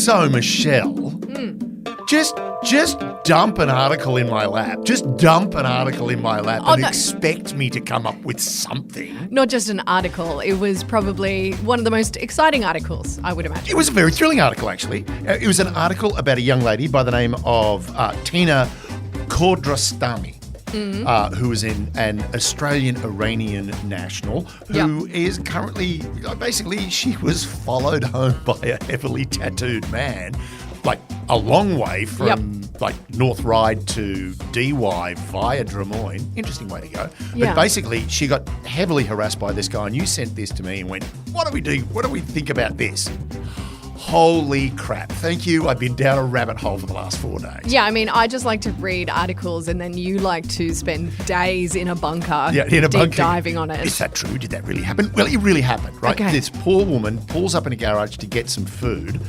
So, Michelle, just dump an article in my lap. Just dump an article in my lap and expect me to come up with something. Not just an article. It was probably one of the most exciting articles, I would imagine. It was a very thrilling article, actually. It was an article about a young lady by the name of Tina Kordrastami. Who is an Australian-Iranian national who is currently, basically, she was followed home by a heavily tattooed man, like a long way from like North Ryde to DY via Drummoyne. Interesting way to go. But basically, she got heavily harassed by this guy, and you sent this to me and went, what do we do? What do we think about this? Holy crap. Thank you. I've been down a rabbit hole for the last 4 days. Yeah, I mean, I just like to read articles and then you like to spend days in a bunker deep diving on it. Is that true? Did that really happen? Well, it really happened, right? Okay. This poor woman pulls up in a garage to get some food.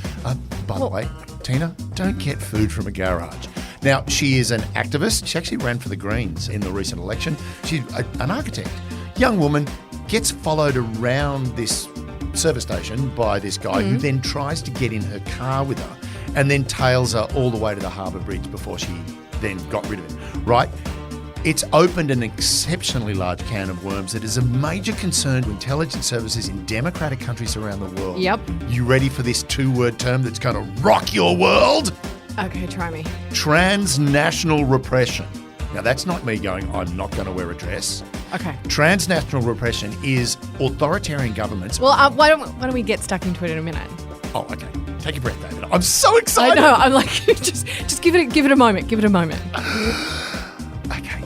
By the way, Tina, don't get food from a garage. Now, she is an activist. She actually ran for the Greens in the recent election. She's an architect. Young woman gets followed around this service station by this guy who then tries to get in her car with her and then tails her all the way to the Harbour Bridge before she then got rid of it, right? It's opened an exceptionally large can of worms that is a major concern to intelligence services in democratic countries around the world. Yep. You ready for this 2-word term that's going to rock your world? Okay, try me. Transnational repression. Now, that's not me going, I'm not going to wear a dress. Okay. Transnational repression is authoritarian governments. Well, why don't we get stuck into it in a minute? Oh, okay. Take a breath, David. I'm so excited. I know. I'm like, just give it a moment. Give it a moment. Okay.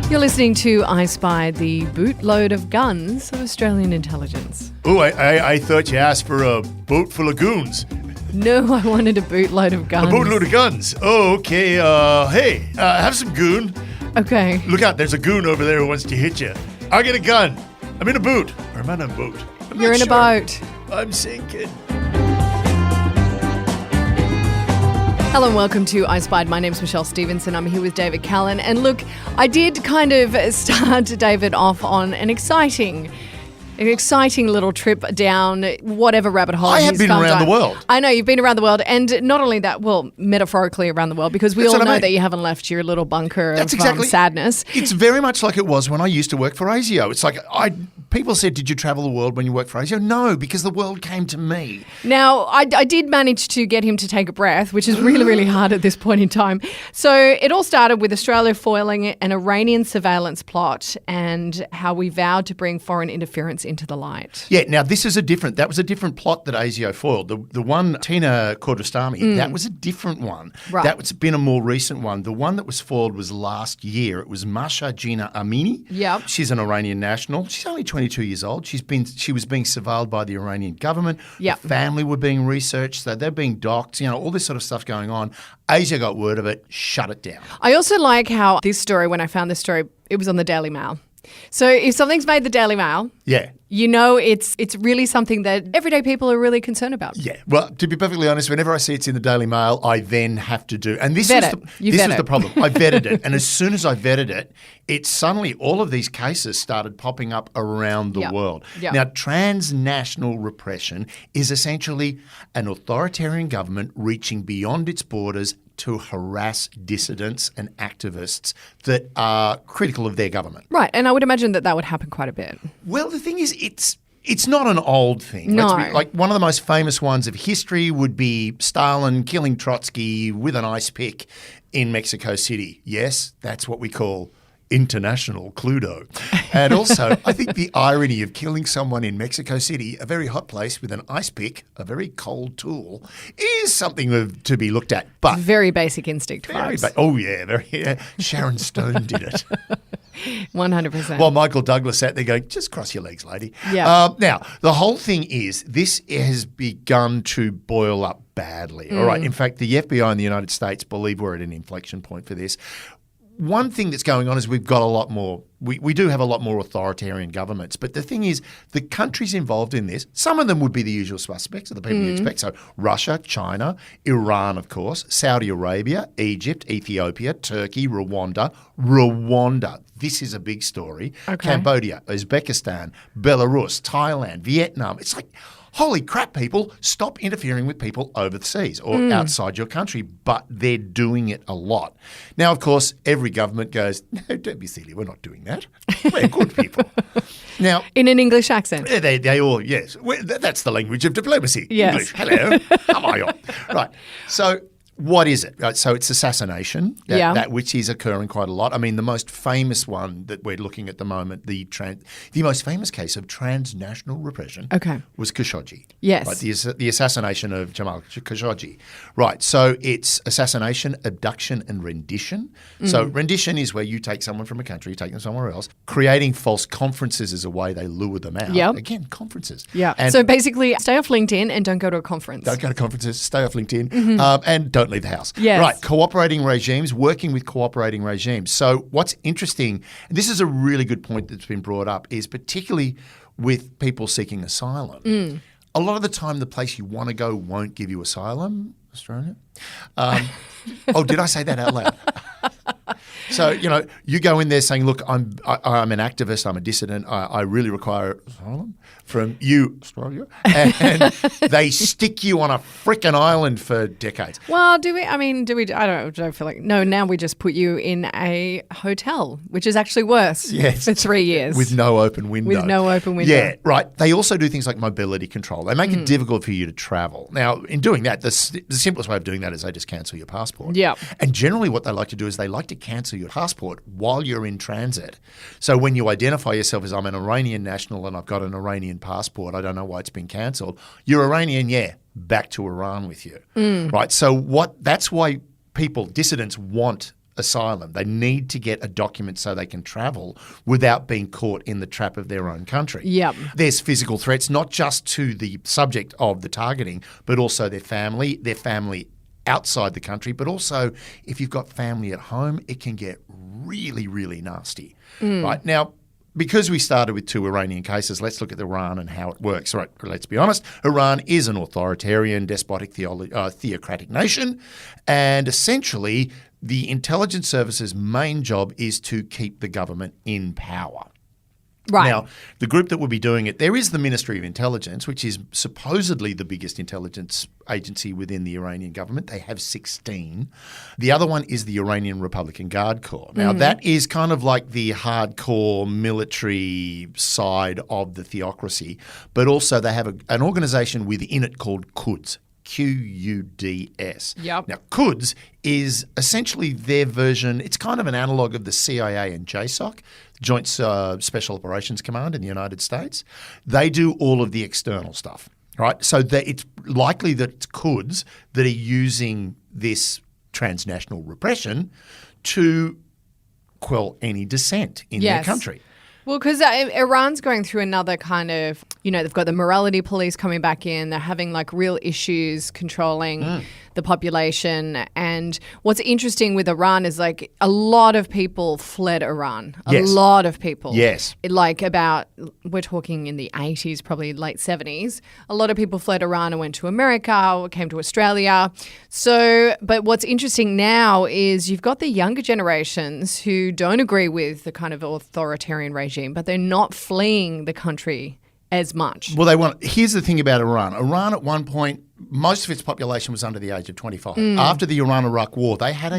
You're listening to I Spy, the bootload of guns of Australian intelligence. Oh, I thought you asked for a boat full of goons. No, I wanted a bootload of guns. A boatload of guns. Oh, okay. Hey, have some goon. Okay. Look out, there's a goon over there who wants to hit you. I get a gun. I'm in a boot. Or am I in a boat? You're in a boat. I'm sinking. Hello and welcome to I Spied. My name's Michelle Stevenson. I'm here with David Callan. And look, I did kind of start David off on an exciting little trip down whatever rabbit hole. I have been around the world. I know, you've been around the world. And not only that, well, metaphorically around the world, because we all know that you haven't left your little bunker of sadness. It's very much like it was when I used to work for ASIO. It's like people said, did you travel the world when you worked for ASIO? No, because the world came to me. Now, I did manage to get him to take a breath, which is really, really hard at this point in time. So it all started with Australia foiling an Iranian surveillance plot and how we vowed to bring foreign interference into the light. Yeah, now that was a different plot that ASIO foiled. The one, Tina Kordrastami, that was a different one. Right. That's been a more recent one. The one that was foiled was last year. It was Masha Gina Amini. Yep. She's an Iranian national. She's only 22 years old. She was being surveilled by the Iranian government. Yep. The family were being researched. So they're being doxed, all this sort of stuff going on. ASIO got word of it, shut it down. I also like how this story, when I found this story, it was on the Daily Mail. So if something's made the Daily Mail, you know it's really something that everyday people are really concerned about. Yeah. Well, to be perfectly honest, whenever I see it's in the Daily Mail, I then have to do. And this was the problem. I vetted it. And as soon as I vetted it, it suddenly, all of these cases started popping up around the world. Yep. Now, transnational repression is essentially an authoritarian government reaching beyond its borders to harass dissidents and activists that are critical of their government. Right, and I would imagine that would happen quite a bit. Well, the thing is, it's not an old thing. No. Like one of the most famous ones of history would be Stalin killing Trotsky with an ice pick in Mexico City. Yes, that's what we call international Cluedo. And also, I think the irony of killing someone in Mexico City, a very hot place, with an ice pick, a very cold tool, is something to be looked at. But very basic instinct vibes. Sharon Stone did it. 100%. While Michael Douglas sat there going, just cross your legs, lady. Yeah. Now, the whole thing is this has begun to boil up badly. All right. In fact, the FBI in the United States believe we're at an inflection point for this. one thing that's going on is we've got a lot more. We do have a lot more authoritarian governments. But the thing is, the countries involved in this, some of them would be the usual suspects of the people you expect. So Russia, China, Iran, of course, Saudi Arabia, Egypt, Ethiopia, Turkey, Rwanda. This is a big story. Okay. Cambodia, Uzbekistan, Belarus, Thailand, Vietnam. It's like, holy crap, people, stop interfering with people overseas or outside your country. But they're doing it a lot. Now, of course, every government goes, no, don't be silly, we're not doing that. We're good people. Now, In an English accent. they all, yes. That's the language of diplomacy. Yes. English. Hello. How are you? Right. So what is it? Right, so it's assassination, that which is occurring quite a lot. I mean, the most famous one that we're looking at the moment, the most famous case of transnational repression was Khashoggi. Yes. Right, the assassination of Jamal Khashoggi. Right, so it's assassination, abduction and rendition. So rendition is where you take someone from a country, you take them somewhere else. Creating false conferences is a way they lure them out. Yep. Again, conferences. Yeah. And So basically, stay off LinkedIn and don't go to a conference. don't go to conferences, stay off LinkedIn, and don't leave the house. Yes. Right, cooperating regimes, working with cooperating regimes. So what's interesting, and this is a really good point that's been brought up, is particularly with people seeking asylum. A lot of the time the place you want to go won't give you asylum. Australia? Did I say that out loud? So, you go in there saying, look, I'm an activist, I'm a dissident, I really require asylum from you, Australia, and they stick you on a frickin' island for decades. Well, do we? I don't feel like, no, now we just put you in a hotel, which is actually worse for 3 years. With no open window. Yeah, right. They also do things like mobility control. They make it difficult for you to travel. Now, in doing that, the simplest way of doing that is they just cancel your passport. Yeah. And generally what they like to do is they like to cancel your passport while you're in transit. So when you identify yourself as I'm an Iranian national and I've got an Iranian passport, I don't know why it's been cancelled. You're Iranian, back to Iran with you. Right. So that's why dissidents want asylum. They need to get a document so they can travel without being caught in the trap of their own country. Yep. There's physical threats, not just to the subject of the targeting, but also their family outside the country, but also if you've got family at home, it can get really, really nasty. Right. Now, because we started with 2 Iranian cases, let's look at Iran and how it works. Right, let's be honest. Iran is an authoritarian, despotic, theocratic nation, and essentially the intelligence service's main job is to keep the government in power. Right. Now, the group that will be doing it, there is the Ministry of Intelligence, which is supposedly the biggest intelligence agency within the Iranian government. They have 16. The other one is the Iranian Republican Guard Corps. Now, that is kind of like the hardcore military side of the theocracy, but also they have an organization within it called Quds. Quds. Yep. Now, Quds is essentially their version. It's kind of an analog of the CIA and JSOC, Joint Special Operations Command in the United States. They do all of the external stuff, right? So it's likely that it's Quds that are using this transnational repression to quell any dissent in their country. Well, because Iran's going through another kind of, they've got the morality police coming back in. They're having like real issues controlling the population. And what's interesting with Iran is like a lot of people fled Iran. A lot of people. Yes. We're talking in the 80s, probably late 70s. A lot of people fled Iran and went to America, came to Australia. But what's interesting now is you've got the younger generations who don't agree with the kind of authoritarian regime, but they're not fleeing the country as much. Well, here's the thing about Iran. Iran at one point, most of its population was under the age of 25. After the Iran-Iraq war, they had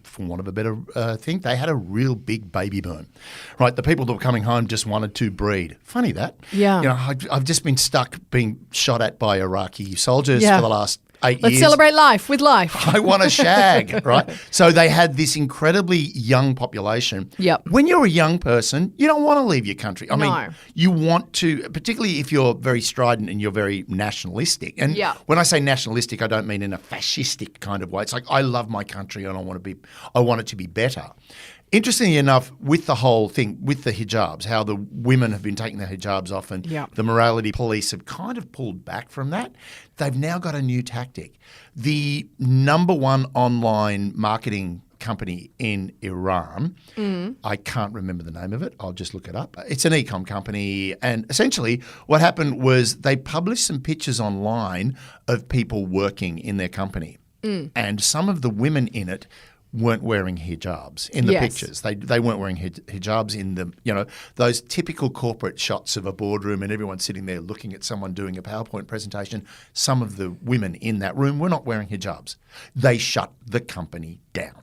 for want of a better thing, they had a real big baby boom. Right, the people that were coming home just wanted to breed. Funny that. Yeah. I've just been stuck being shot at by Iraqi soldiers for the last 8 years. Let's celebrate life with life. I want a shag, right? So they had this incredibly young population. Yep. When you're a young person, you don't want to leave your country. I mean, you want to, particularly if you're very strident and you're very nationalistic. And when I say nationalistic, I don't mean in a fascistic kind of way. It's like, I love my country and I want it to be better. Interestingly enough, with the whole thing, with the hijabs, how the women have been taking their hijabs off and the morality police have kind of pulled back from that, they've now got a new tactic. The number one online marketing company in Iran. I can't remember the name of it. I'll just look it up. It's an e-com company. And essentially what happened was they published some pictures online of people working in their company. And some of the women in it weren't wearing hijabs in the pictures. They weren't wearing hijabs in the, those typical corporate shots of a boardroom and everyone sitting there looking at someone doing a PowerPoint presentation. Some of the women in that room were not wearing hijabs. They shut the company down.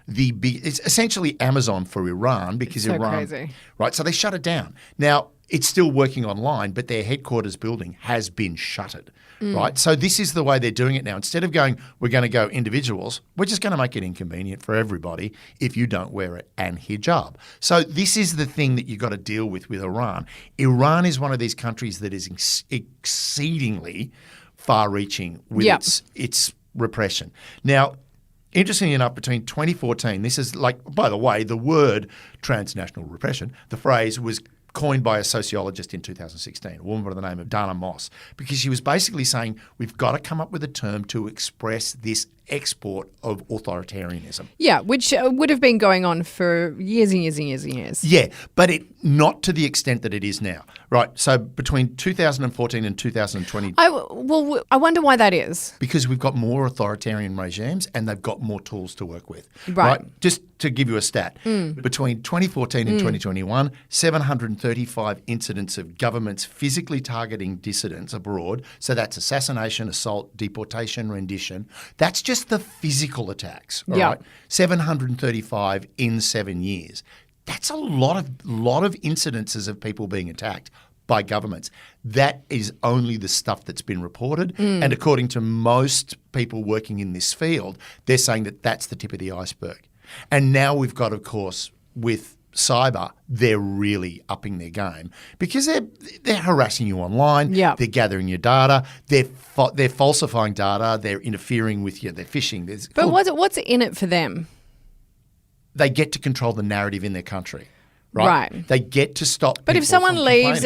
It's essentially Amazon for Iran because it's so Iran, crazy. Right? So they shut it down. Now, it's still working online, but their headquarters building has been shuttered, right? So this is the way they're doing it now. Instead of going, we're going to go individuals, we're just going to make it inconvenient for everybody if you don't wear an hijab. So this is the thing that you've got to deal with Iran. Iran is one of these countries that is exceedingly far-reaching with its repression. Now, interestingly enough, between 2014, this is like, by the way, the word transnational repression, the phrase was coined by a sociologist in 2016, a woman by the name of Dana Moss, because she was basically saying we've got to come up with a term to express this export of authoritarianism. Yeah, which would have been going on for years and years and years and years. Yeah, but not to the extent that it is now. Right, so between 2014 and 2020... I wonder why that is. Because we've got more authoritarian regimes and they've got more tools to work with. Right. Just to give you a stat, between 2014 and 2021, 735 incidents of governments physically targeting dissidents abroad. So that's assassination, assault, deportation, rendition. That's just the physical attacks, all right? 735 in 7 years. That's a lot of incidences of people being attacked by governments. That is only the stuff that's been reported. And according to most people working in this field, they're saying that that's the tip of the iceberg. And now we've got, of course, with cyber, they're really upping their game because they're harassing you online. They're gathering your data. They're falsifying data. They're interfering with you. They're phishing. But what's in it for them? They get to control the narrative in their country. Right. They get to stop. But if someone leaves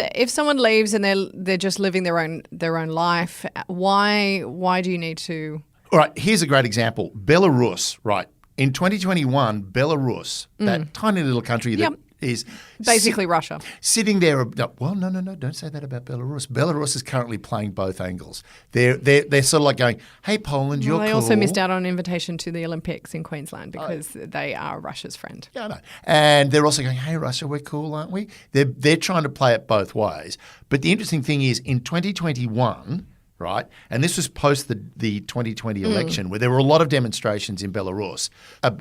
and they're just living their own life, why do you need to? All right. Here's a great example. Belarus. Right. In 2021, Belarus, that tiny little country that is basically Russia, sitting there. No, don't say that about Belarus. Belarus is currently playing both angles. They're sort of like going, "Hey, Poland, you're cool." They also missed out on an invitation to the Olympics in Queensland because they are Russia's friend. Yeah, I know. And they're also going, "Hey, Russia, we're cool, aren't we?" They're trying to play it both ways. But the interesting thing is, in 2021. Right, and this was post the 2020 election where there were a lot of demonstrations in Belarus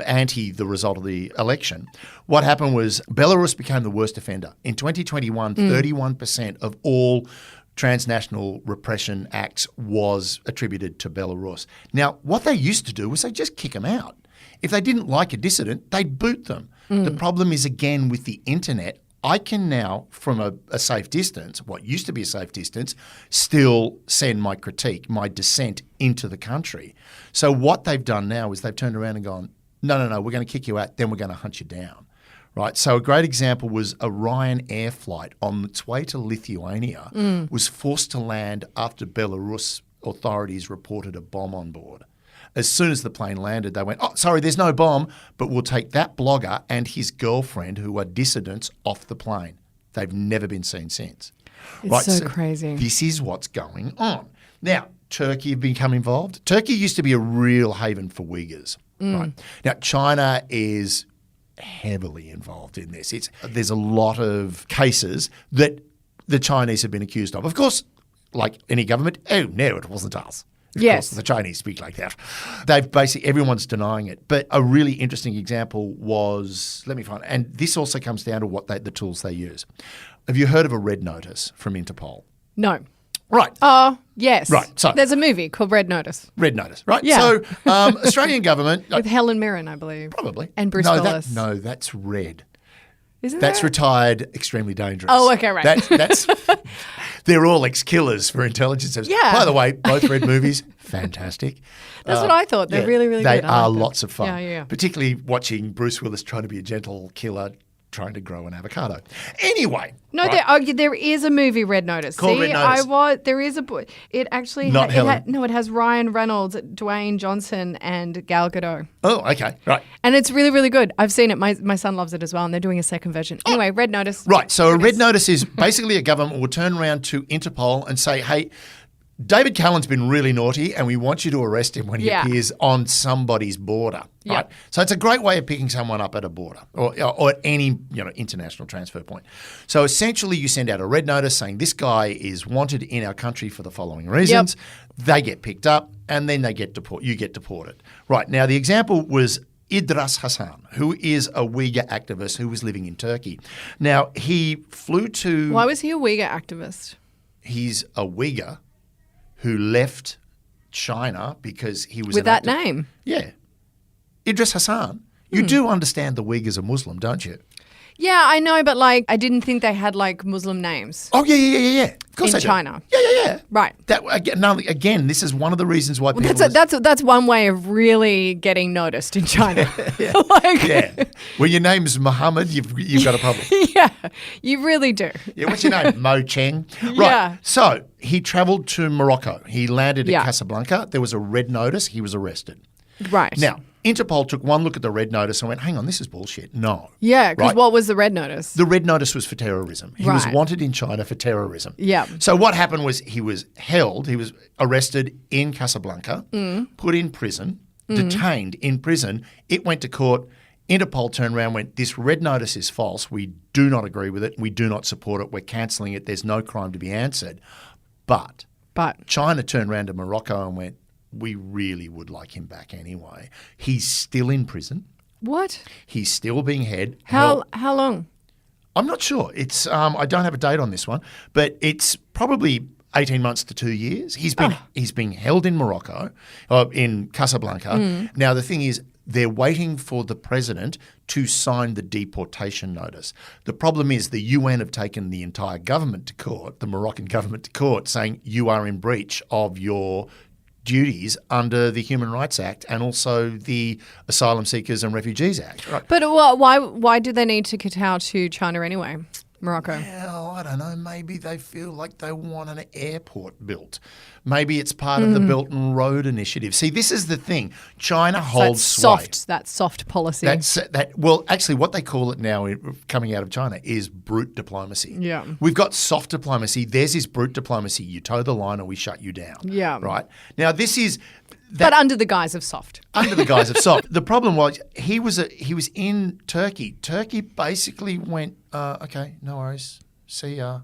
anti the result of the election. What happened was Belarus became the worst offender. In 2021, 31% of all transnational repression acts was attributed to Belarus. Now, what they used to do was they just kick them out. If they didn't like a dissident, they'd boot them. The problem is, again, with the internet, I can now, from a safe distance, what used to be a safe distance, still send my critique, my dissent into the country. So what they've done now is they've turned around and gone, no, we're going to kick you out, then we're going to hunt you down. Right? So a great example was a Ryanair flight on its way to Lithuania was forced to land after Belarus authorities reported a bomb on board. As soon as the plane landed, they went, "Oh, sorry, there's no bomb, but we'll take that blogger and his girlfriend who are dissidents off the plane." They've never been seen since. It's so crazy. This is what's going on. Now, Turkey have become involved. Turkey used to be a real haven for Uyghurs. Right? Now, China is heavily involved in this. There's a lot of cases that the Chinese have been accused of. Of course, like any government, oh, no, it wasn't us. Of course, the Chinese speak like that. They've basically, everyone's denying it. But a really interesting example was, let me find, and this also comes down to what the tools they use. Have you heard of a red notice from Interpol? No. Right. Yes. Right. So there's a movie called Red Notice. Red Notice. Right. Yeah. So Australian government with Helen Mirren, I believe. Probably. And Bruce Willis. No, that's Red. Isn't that's that? Retired, extremely dangerous. Oh, okay, right. That's they're all ex-killers for intelligence services. Yeah. By the way, both Red movies, fantastic. That's what I thought. They're really, really they good. They are lots of fun. Yeah. Particularly watching Bruce Willis trying to be a gentle killer, trying to grow an avocado. Anyway. No, right? there is a movie, Red Notice. Called Red Notice. There is a it actually Not Helen. it has Ryan Reynolds, Dwayne Johnson, and Gal Gadot. Oh, okay. Right. And it's really, really good. I've seen it. My son loves it as well, and they're doing a second version. Anyway, Red Notice. Right. So a red notice is basically a government will turn around to Interpol and say, hey, David Callan's been really naughty and we want you to arrest him when he appears on somebody's border. Right. Yep. So it's a great way of picking someone up at a border or at any international transfer point. So essentially you send out a red notice saying this guy is wanted in our country for the following reasons. Yep. They get picked up and then you get deported. Right. Now the example was Idris Hassan, who is a Uyghur activist who was living in Turkey. Now he flew to... Why was he a Uyghur activist? He's a Uyghur who left China because he was... With that name? Yeah. Idris Hassan. You do understand the Uyghurs are Muslim, don't you? Yeah, I know, but I didn't think they had Muslim names. Oh, yeah. Of course in they China. Do. Yeah. Right. That again, this is one of the reasons why people... That's one way of really getting noticed in China. Yeah. When your name's Muhammad, you've got a problem. Yeah, you really do. Yeah, what's your name? Mo Cheng? Right. Yeah. So he travelled to Morocco. He landed at Casablanca. There was a red notice. He was arrested. Right. Now, Interpol took one look at the red notice and went, hang on, this is bullshit. No. Yeah, because what was the red notice? The red notice was for terrorism. He was wanted in China for terrorism. Yeah. So what happened was he was arrested in Casablanca, put in prison, detained in prison. It went to court. Interpol turned around and went, this red notice is false. We do not agree with it. We do not support it. We're cancelling it. There's no crime to be answered. But China turned around to Morocco and went, we really would like him back anyway. He's still in prison. What? He's still being held. How long? I'm not sure. It's I don't have a date on this one, but it's probably 18 months to 2 years. He's being held in Morocco, in Casablanca. Now the thing is, they're waiting for the president to sign the deportation notice. The problem is the UN have taken the entire government to court, the Moroccan government to court, saying you are in breach of your duties under the Human Rights Act and also the Asylum Seekers and Refugees Act. Right? But why do they need to kowtow to China anyway, Morocco? Well, I don't know. Maybe they feel like they want an airport built. Maybe it's part of the Belt and Road Initiative. See, this is the thing. China holds sway. That soft policy. Well, actually, what they call it now coming out of China is brute diplomacy. Yeah. We've got soft diplomacy. Theirs is brute diplomacy. You toe the line or we shut you down. Yeah. Right? Now, this is... but under the guise of soft. Under the guise of soft. The problem was he was in Turkey. Turkey basically went, okay, no worries, see ya.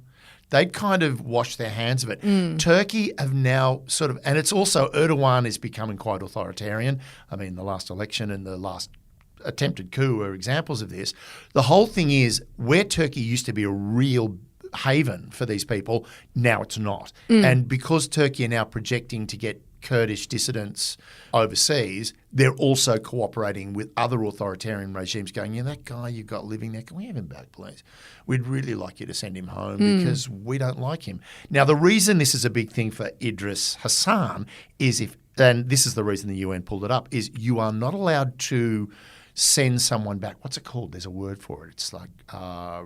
They'd kind of washed their hands of it. Turkey have now sort of, and it's also Erdogan is becoming quite authoritarian. I mean, the last election and the last attempted coup are examples of this. The whole thing is where Turkey used to be a real haven for these people, now it's not. And because Turkey are now projecting to get Kurdish dissidents overseas, they're also cooperating with other authoritarian regimes going, that guy you've got living there, can we have him back, please? We'd really like you to send him home because we don't like him. Now, the reason this is a big thing for Idris Hassan is and this is the reason the UN pulled it up, is you are not allowed to send someone back. What's it called? There's a word for it. It's like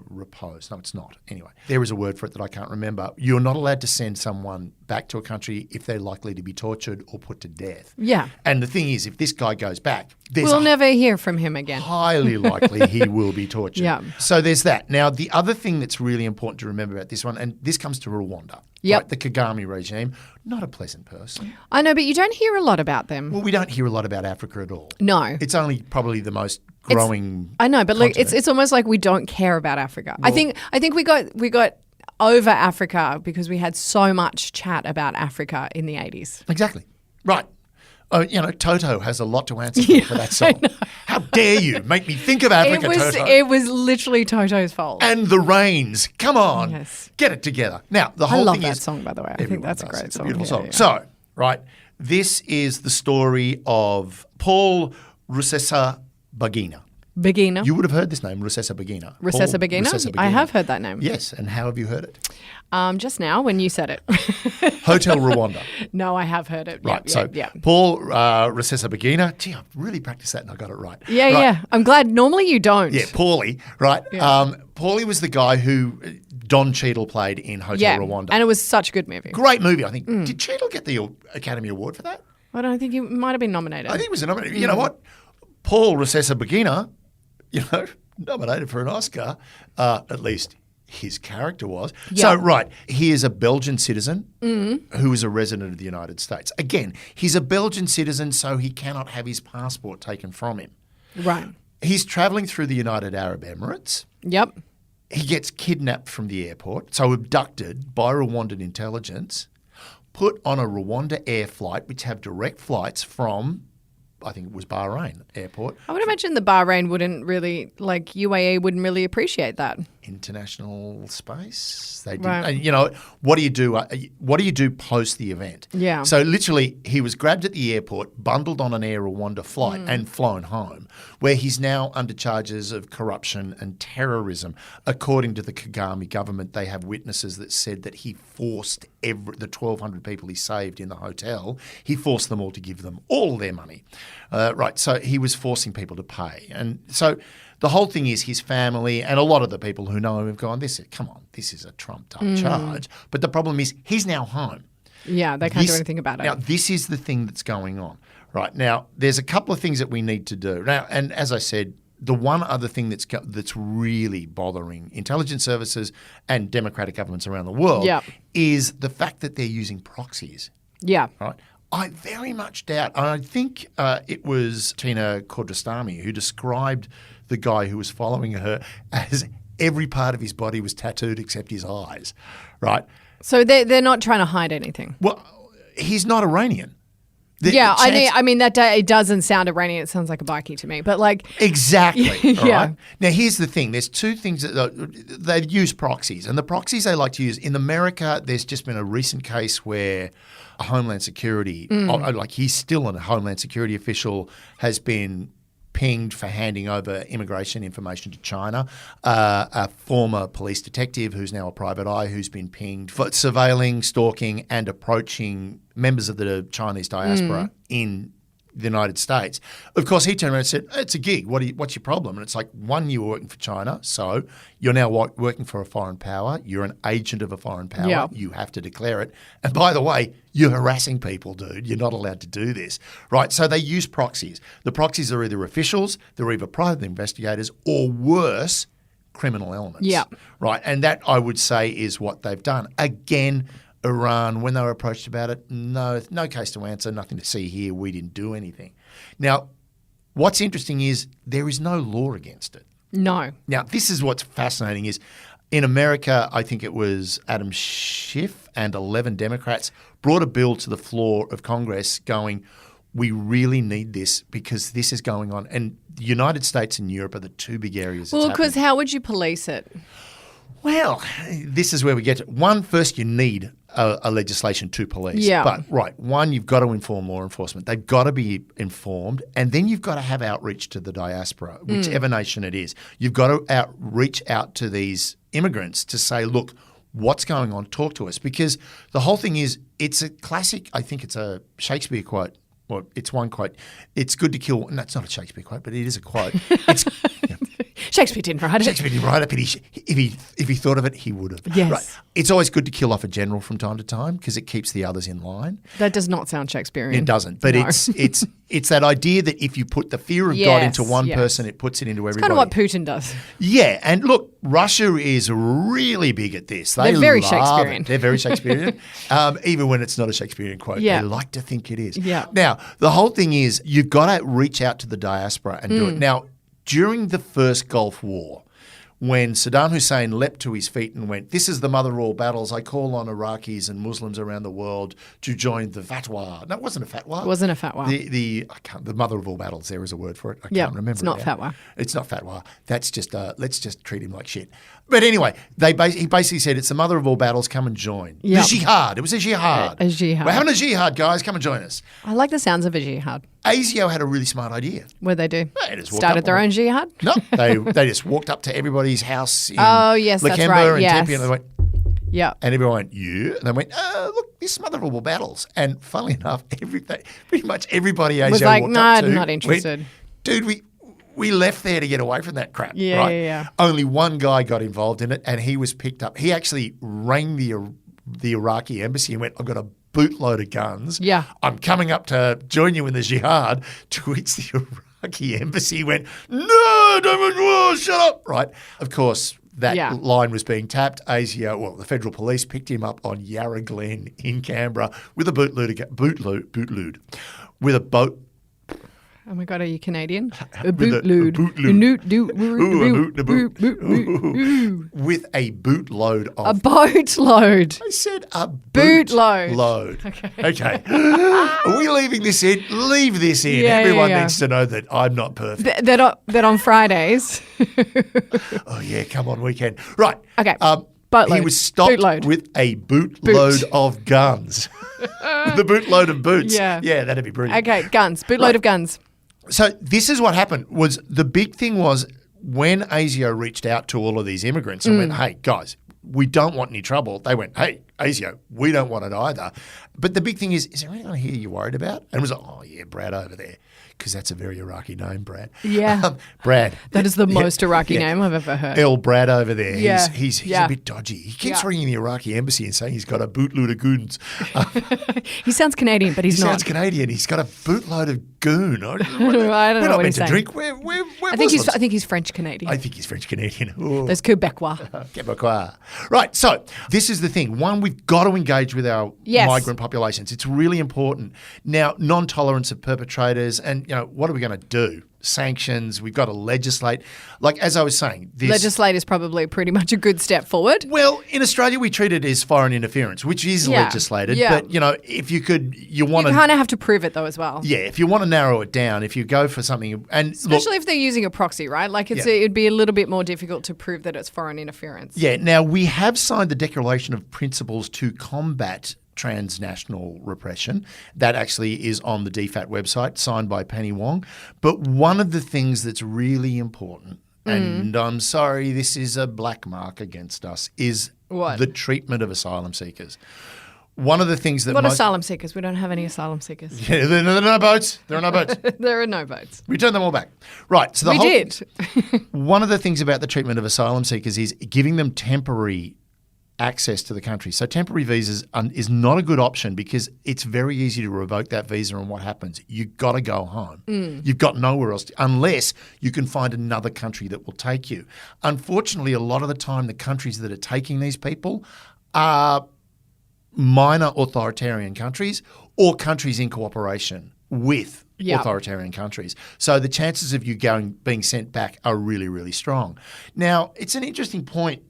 repose. No, it's not. Anyway, there is a word for it that I can't remember. You're not allowed to send someone back to a country if they're likely to be tortured or put to death. Yeah. And the thing is, if this guy goes back, we'll never hear from him again. Highly likely he will be tortured. Yeah. So there's that. Now, the other thing that's really important to remember about this one, and this comes to Rwanda. Yep. Right, the Kagame regime, not a pleasant person. I know, but you don't hear a lot about them. Well, we don't hear a lot about Africa at all. No. It's only probably the most growing I know, but continent. it's almost like we don't care about Africa. Well, I think we got over Africa because we had so much chat about Africa in the 80s. Exactly. Right. Toto has a lot to answer for that song. How dare you make me think of Africa, Toto? It was literally Toto's fault. And the rains. Come on. Yes. Get it together. Now, the whole I love thing that is... song, by the way. I think that's a great song. Beautiful song. Yeah. So, right, this is the story of Paul Rusesabagina. Begina. You would have heard this name, Rusesabagina. Rusesabagina? Rusesabagina. I have heard that name. Yes, and how have you heard it? Just now when you said it. Hotel Rwanda. No, I have heard it. Right, Yeah. Paul Rusesabagina. Gee, I've really practiced that and I got it right. Yeah, right. yeah. I'm glad. Normally you don't. Yeah, Paulie, right? Yeah. Paulie was the guy who Don Cheadle played in Hotel Rwanda. And it was such a good movie. Great movie, I think. Did Cheadle get the Academy Award for that? I don't think he might have been nominated. I think he was nominated. You know what? Paul Rusesabagina, nominated for an Oscar, at least his character was. Yeah. So, right, he is a Belgian citizen who is a resident of the United States. Again, he's a Belgian citizen, so he cannot have his passport taken from him. Right. He's travelling through the United Arab Emirates. Yep. He gets kidnapped from the airport, so abducted by Rwandan intelligence, put on a Rwanda air flight, which have direct flights from, I think it was Bahrain airport. I would imagine the Bahrain wouldn't really, UAE wouldn't really appreciate that. International space. They did. Right. And, what do you do? What do you do post the event? Yeah. So literally, he was grabbed at the airport, bundled on an Air Rwanda flight, and flown home, where he's now under charges of corruption and terrorism. According to the Kagame government, they have witnesses that said that he forced the 1,200 people he saved in the hotel. He forced them all to give them all their money. Right. So he was forcing people to pay, and so. The whole thing is his family and a lot of the people who know him have gone, this is a trumped-up charge. But the problem is he's now home. Yeah, they can't do anything about it. Now, this is the thing that's going on. Right. Now, there's a couple of things that we need to do. Now, and as I said, the one other thing that's really bothering intelligence services and democratic governments around the world is the fact that they're using proxies. Yeah. Right. I very much doubt, and I think it was Tina Kordrastami who described the guy who was following her as every part of his body was tattooed except his eyes, right? So they're not trying to hide anything. Well, he's not Iranian. I mean that it doesn't sound Iranian. It sounds like a bikie to me. But exactly. Yeah. All right? Now here's the thing. There's two things that they use proxies, and the proxies they like to use in America. There's just been a recent case where a Homeland Security, he's still a Homeland Security official, has been pinged for handing over immigration information to China. A former police detective who's now a private eye who's been pinged for surveilling, stalking and approaching members of the Chinese diaspora in the United States. Of course, he turned around and said, it's a gig. What's your problem? And it's like, one, you were working for China, so you're now working for a foreign power. You're an agent of a foreign power. Yeah. You have to declare it. And by the way, you're harassing people, dude. You're not allowed to do this. Right? So they use proxies. The proxies are either officials, they're either private investigators, or worse, criminal elements. Yeah. Right? And that, I would say, is what they've done. Again, Iran, when they were approached about it, no case to answer, nothing to see here, we didn't do anything. Now, what's interesting is there is no law against it. No. Now, this is what's fascinating is in America, I think it was Adam Schiff and 11 Democrats brought a bill to the floor of Congress going, we really need this because this is going on. And the United States and Europe are the two big areas. Well, because how would you police it? Well, this is where we get to. One, first you need a legislation to police. Yeah. But, one, you've got to inform law enforcement. They've got to be informed. And then you've got to have outreach to the diaspora, whichever nation it is. You've got to reach out to these immigrants to say, look, what's going on? Talk to us. Because the whole thing is, it's a classic, I think it's a Shakespeare quote. Well, it's one quote. It's good to kill. No, it's not a Shakespeare quote, but it is a quote. It's, Shakespeare didn't write it. Shakespeare didn't write it, but if he thought of it, he would have. Yes. Right. It's always good to kill off a general from time to time because it keeps the others in line. That does not sound Shakespearean. It doesn't, but No. it's that idea that if you put the fear of God into one person, it puts it into everybody. Kind of what Putin does. Yeah, and look, Russia is really big at this. They're very love Shakespearean. it. They're very Shakespearean, even when it's not a Shakespearean quote. Yeah. They like to think it is. Yeah. Now, the whole thing is you've got to reach out to the diaspora and do it. Now, during the first Gulf War, when Saddam Hussein leapt to his feet and went, this is the mother of all battles, I call on Iraqis and Muslims around the world to join the fatwa. No, it wasn't a fatwa. It wasn't a fatwa. The mother of all battles, there is a word for it. I can't remember it's not it now. fatwa. It's not fatwa. That's just, let's just treat him like shit. But anyway, he basically said, it's the mother of all battles, come and join. Yep. The jihad. It was a jihad. A jihad. We're having a jihad, guys. Come and join us. I like the sounds of a jihad. ASIO had a really smart idea. What did they do? They just walked Started up their and own jihad? No, they just walked up to everybody's house in Oh, yes, that's Lakemba right. and Yes. Tempe, and they went, Yeah. and everyone went, yeah. And they went, look, this motherable battles. And funnily enough, pretty much everybody ASIO Was like, walked no, up to I'm not interested. went, dude, we left there to get away from that crap. Yeah, right? yeah. Only one guy got involved in it, and he was picked up. He actually rang the Iraqi embassy and went, I've got a bootload of guns. Yeah. I'm coming up to join you in the jihad, to which the Iraqi embassy went, no, don't, shut up. Right. Of course, that line was being tapped. ASIO, the federal police picked him up on Yarra Glen in Canberra with a bootload, with a boat. Oh my God, are you Canadian? A bootload. With a bootload of. A boatload. I said a Bootload. Load. Okay. Are we leaving this in? Leave this in. Yeah, Everyone yeah. needs to know that I'm not perfect. That on Fridays. Oh, yeah, come on, weekend. Right. Okay. Boatload. He was stopped Bootload. with a bootload of guns. The bootload of boots. Yeah. Yeah, that'd be brilliant. Okay, guns. Bootload of guns. So this is what happened. Was the big thing was when ASIO reached out to all of these immigrants and went, hey, guys, we don't want any trouble. They went, hey, ASIO, we don't want it either. But the big thing is there anyone here you're worried about? And it was like, oh, yeah, Brad over there. Because that's a very Iraqi name, Brad. Yeah. Brad. That is the most Iraqi name I've ever heard. El Brad over there. Yeah. He's a bit dodgy. He keeps ringing the Iraqi embassy and saying he's got a bootload of goons. He sounds Canadian, but he's not. He sounds Canadian. He's got a bootload of goon. I don't know We're what not meant he's to saying. drink. We're I think he's French Canadian. I think he's French Canadian. Ooh. There's Quebecois. Quebecois. Right. So this is the thing. One, we've got to engage with our migrant populations. It's really important. Now, non-tolerance of perpetrators, and what are we going to do? Sanctions. We've got to legislate. Like as I was saying, legislate is probably pretty much a good step forward. Well, in Australia, we treat it as foreign interference, which is legislated. Yeah. But if you kind of have to prove it though as well. Yeah, if you want to narrow it down, if you go for something, and especially if they're using a proxy, right? Like it'd be a little bit more difficult to prove that it's foreign interference. Yeah. Now we have signed the Declaration of Principles to Combat Transnational Repression. That actually is on the DFAT website, signed by Penny Wong. But one of the things that's really important, and I'm sorry, this is a black mark against us, is the treatment of asylum seekers. One of the things that asylum seekers? We don't have any asylum seekers. Yeah, there are no boats. There are no boats. There are no boats. We turned them all back. Right. So we did. One of the things about the treatment of asylum seekers is giving them temporary access to the country. So temporary visas is not a good option because it's very easy to revoke that visa, and what happens? You've got to go home. You've got nowhere else unless you can find another country that will take you. Unfortunately, a lot of the time the countries that are taking these people are minor authoritarian countries or countries in cooperation with authoritarian countries. So the chances of you being sent back are really, really strong. Now, it's an interesting point,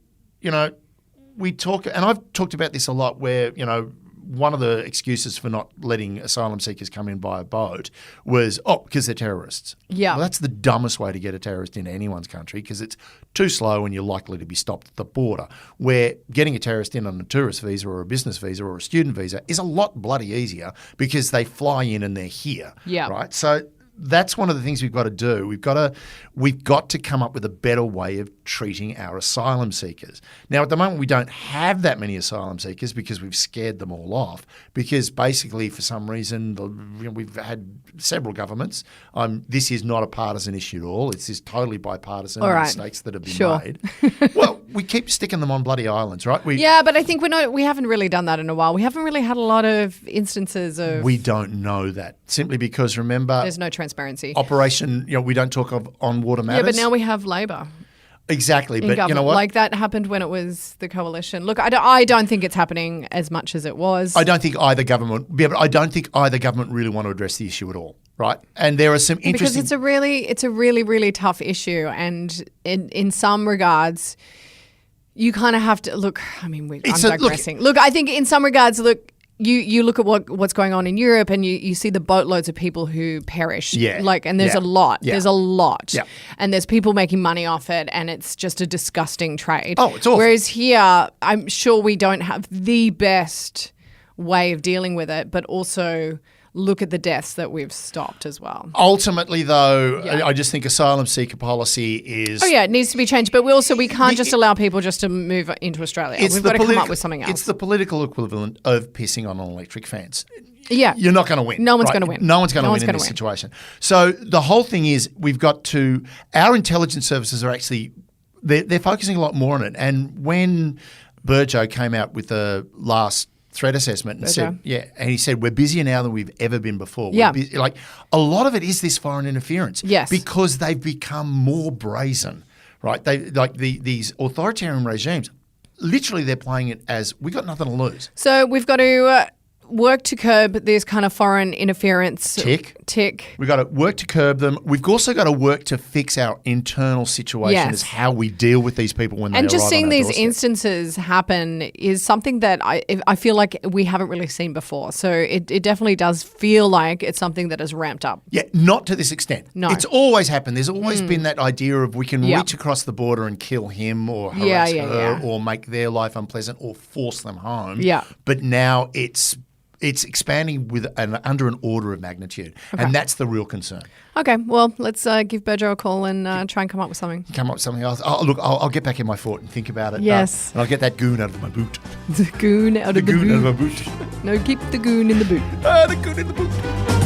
we talk, and I've talked about this a lot where, one of the excuses for not letting asylum seekers come in by a boat was, because they're terrorists. Yeah. Well, that's the dumbest way to get a terrorist into anyone's country because it's too slow and you're likely to be stopped at the border. Where getting a terrorist in on a tourist visa or a business visa or a student visa is a lot bloody easier because they fly in and they're here. Yeah. Right? So that's one of the things we've got to do. We've got to come up with a better way of treating our asylum seekers. Now, at the moment, we don't have that many asylum seekers because we've scared them all off. Because basically, for some reason, we've had several governments. This is not a partisan issue at all. It's just totally bipartisan mistakes that have been made. Well, we keep sticking them on bloody islands, right? But I think we haven't really done that in a while. We haven't really had a lot of instances of. We don't know that simply because remember, there's no transparency. Operation, we don't talk of on water matters. Yeah, but now we have Labor. Exactly, but government. You know what? Like that happened when it was the coalition. Look, I don't think it's happening as much as it was. I don't think either government. But I don't think either government really want to address the issue at all. Right, and there are some interesting because it's a really really tough issue, and in some regards, you kind of have to look. I mean, I'm digressing. Look, I think in some regards, You look at what's going on in Europe and you see the boatloads of people who perish. Yeah. And there's a lot. Yeah. There's a lot. Yeah. And there's people making money off it and it's just a disgusting trade. Oh, it's awful. Whereas here, I'm sure we don't have the best way of dealing with it, but also look at the deaths that we've stopped as well. Ultimately, though, I just think asylum seeker policy is... Oh, yeah, it needs to be changed. But we can't just allow people just to move into Australia. We've got to come up with something else. It's the political equivalent of pissing on an electric fence. Yeah. You're not going to win. No one's going to win. No one's going to win in this situation. So the whole thing is our intelligence services are actually, they're focusing a lot more on it. And when Burjo came out with the last threat assessment and said, and he said, we're busier now than we've ever been before. Yeah. Like a lot of it is this foreign interference. Yes. Because they've become more brazen, right? These authoritarian regimes, literally they're playing it as we got nothing to lose. So we've got to work to curb this kind of foreign interference. Tick. We've got to work to curb them. We've also got to work to fix our internal situation as how we deal with these people when they arrive on our just seeing these doorstep. instances happen is something that I feel like we haven't really seen before. So it definitely does feel like it's something that has ramped up. Yeah, not to this extent. No. It's always happened. There's always been that idea of we can reach across the border and kill him or harass her or make their life unpleasant or force them home. Yeah. But now it's expanding under an order of magnitude, and that's the real concern. Okay, well, let's give Burjo a call and try and come up with something. Come up with something else. I'll get back in my fort and think about it. Yes. And I'll get that goon out of my boot. The goon out of the boot. Goon out of my boot. No, keep the goon in the boot. The goon in the boot.